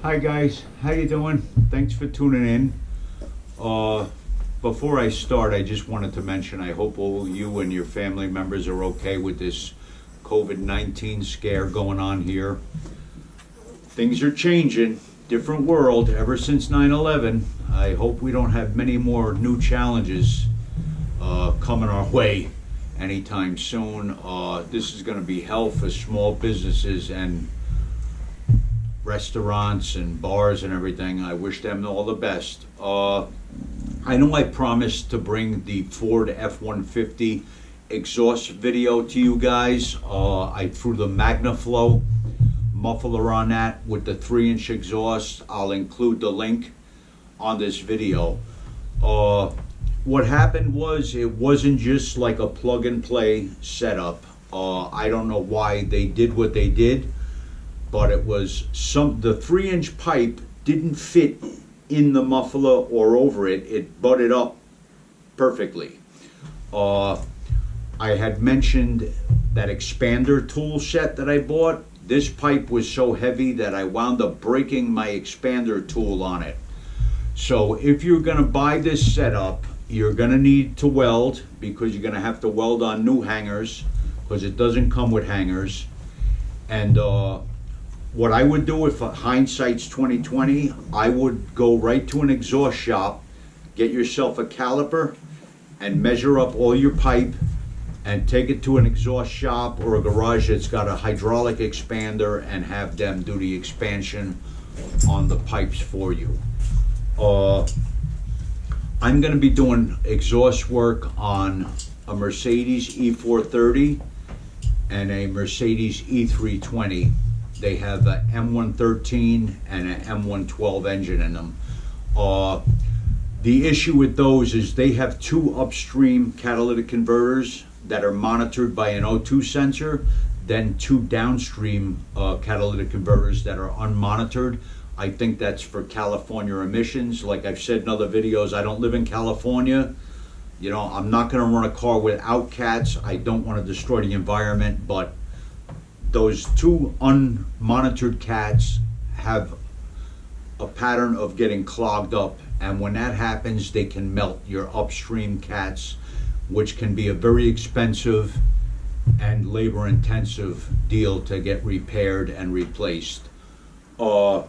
Hi guys, how you doing? Thanks for tuning in. Before I start, I just wanted to mention I hope all you and your family members are okay with this COVID-19 scare going on here. Things are changing, different world ever since 9/11. I hope we don't have many more new challenges coming our way anytime soon. This is going to be hell for small businesses and restaurants and bars and everything. I wish them all the best. I know I promised to bring the Ford F-150 exhaust video to you guys. I threw the MagnaFlow muffler on that with the 3-inch exhaust. I'll include the link on this video. What happened was it wasn't just like a plug and play setup. I don't know why they did what they did, but it was the 3-inch pipe didn't fit in the muffler or over it. It butted up perfectly. I had mentioned that expander tool set that I bought. This pipe was so heavy that I wound up breaking my expander tool on it. So if you're gonna buy this setup, you're gonna need to weld, because you're gonna have to weld on new hangers because it doesn't come with hangers. And what I would do, if hindsight's 2020, I would go right to an exhaust shop, get yourself a caliper and measure up all your pipe and take it to an exhaust shop or a garage that's got a hydraulic expander and have them do the expansion on the pipes for you. I'm going to be doing exhaust work on a Mercedes E430 and a Mercedes E320. They have a M113 and an M112 engine in them. The issue with those is they have 2 upstream catalytic converters that are monitored by an O2 sensor, then 2 downstream catalytic converters that are unmonitored. I think that's for California emissions. Like I've said in other videos, I don't live in California. You know, I'm not going to run a car without cats. I don't want to destroy the environment, but those 2 unmonitored cats have a pattern of getting clogged up, and when that happens, they can melt your upstream cats, which can be a very expensive and labor-intensive deal to get repaired and replaced. So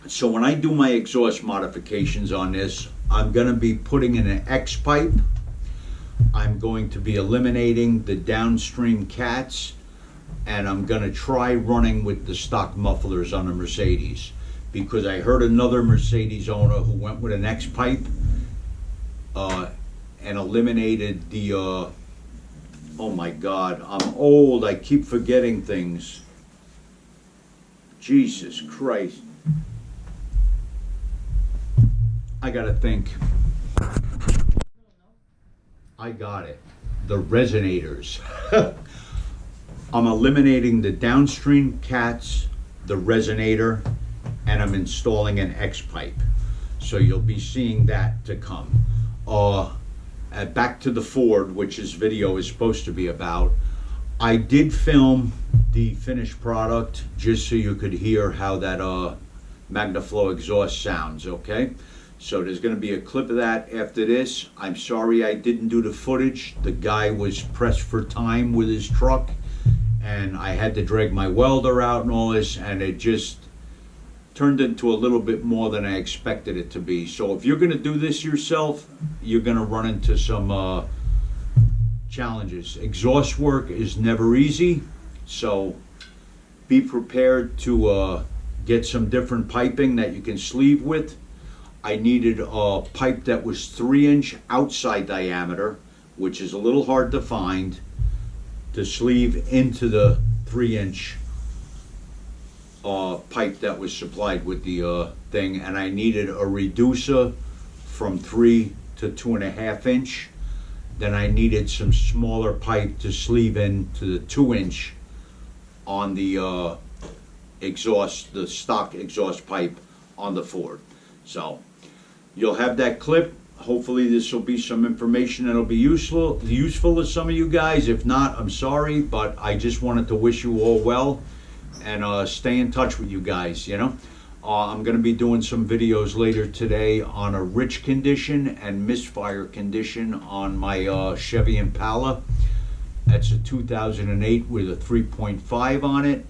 when I do my exhaust modifications on this, I'm going to be putting in an X pipe. I'm going to be eliminating the downstream cats, and I'm going to try running with the stock mufflers on the Mercedes, because I heard another Mercedes owner who went with an X pipe and eliminated the oh my God, I'm old, I keep forgetting things. Jesus Christ. I gotta think. I got it. The resonators. I'm eliminating the downstream cats, the resonator, and I'm installing an X pipe. So you'll be seeing that to come. Back to the Ford, which this video is supposed to be about. I did film the finished product just so you could hear how that MagnaFlow exhaust sounds, okay? So there's going to be a clip of that after this. I'm sorry I didn't do the footage. The guy was pressed for time with his truck, and I had to drag my welder out and all this, and it just turned into a little bit more than I expected it to be. So if you're going to do this yourself, you're going to run into some challenges. Exhaust work is never easy, so be prepared to get some different piping that you can sleeve with. I needed a pipe that was 3-inch outside diameter, which is a little hard to find, to sleeve into the 3-inch pipe that was supplied with the thing. And I needed a reducer from 3 to 2.5 inch. Then I needed some smaller pipe to sleeve into the 2-inch on the exhaust, the stock exhaust pipe on the Ford. So you'll have that clip. Hopefully this will be some information that'll be useful to some of you guys. If not, I'm sorry, but I just wanted to wish you all well and stay in touch with you guys, you know. I'm going to be doing some videos later today on a rich condition and misfire condition on my Chevy Impala. That's a 2008 with a 3.5 on it.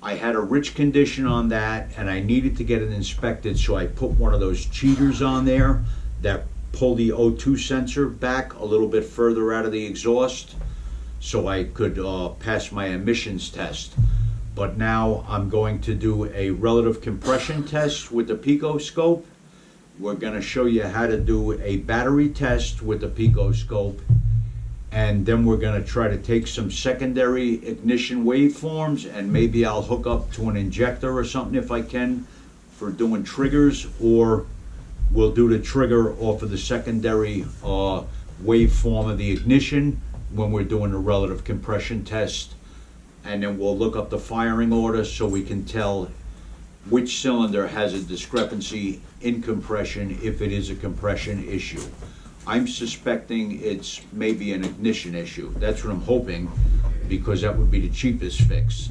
I had a rich condition on that, and I needed to get it inspected, so I put one of those cheaters on there that pull the O2 sensor back a little bit further out of the exhaust so I could pass my emissions test. But now I'm going to do a relative compression test with the picoscope. We're going to show you how to do a battery test with the picoscope, and then we're going to try to take some secondary ignition waveforms, and maybe I'll hook up to an injector or something if I can for doing triggers, or we'll do the trigger off of the secondary waveform of the ignition when we're doing the relative compression test. And then we'll look up the firing order so we can tell which cylinder has a discrepancy in compression if it is a compression issue. I'm suspecting it's maybe an ignition issue. That's what I'm hoping, because that would be the cheapest fix.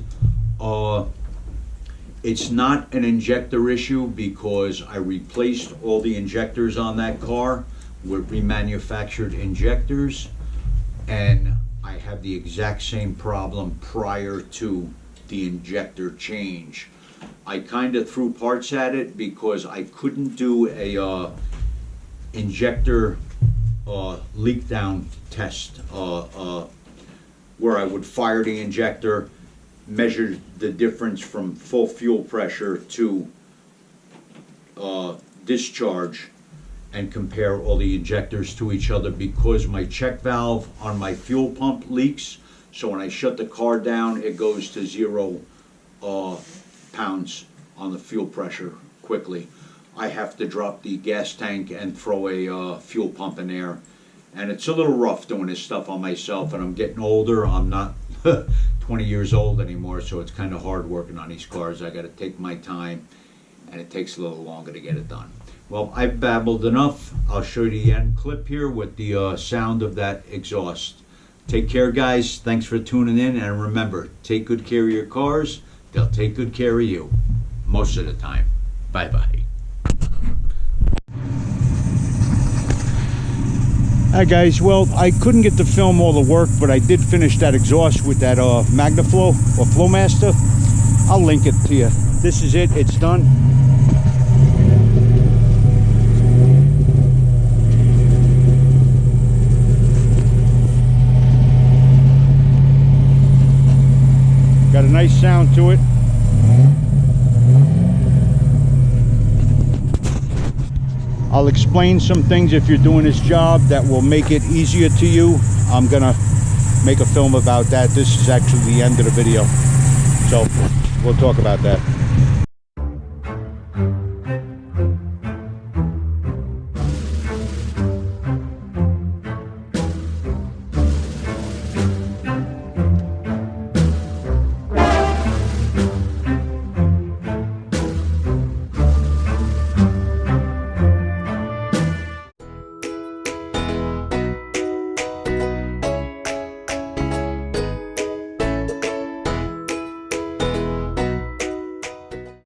It's not an injector issue because I replaced all the injectors on that car with remanufactured injectors, and I have the exact same problem prior to the injector change. I kind of threw parts at it because I couldn't do a injector leak down test where I would fire the injector, measure the difference from full fuel pressure to discharge, and compare all the injectors to each other, because my check valve on my fuel pump leaks. So when I shut the car down, it goes to 0 pounds on the fuel pressure quickly. I have to drop the gas tank and throw a fuel pump in there. And it's a little rough doing this stuff on myself, and I'm getting older. I'm not 20 years old anymore, so it's kind of hard working on these cars. I got to take my time, and it takes a little longer to get it done. Well, I've babbled enough. I'll show you the end clip here with the sound of that exhaust. Take care, guys. Thanks for tuning in, and remember, take good care of your cars. They'll take good care of you most of the time. Bye-bye. Hi guys, well, I couldn't get to film all the work, but I did finish that exhaust with that MagnaFlow or Flowmaster. I'll link it to you. This is it, it's done. Got a nice sound to it. I'll explain some things if you're doing this job that will make it easier to you. I'm gonna make a film about that. This is actually the end of the video, so we'll talk about that.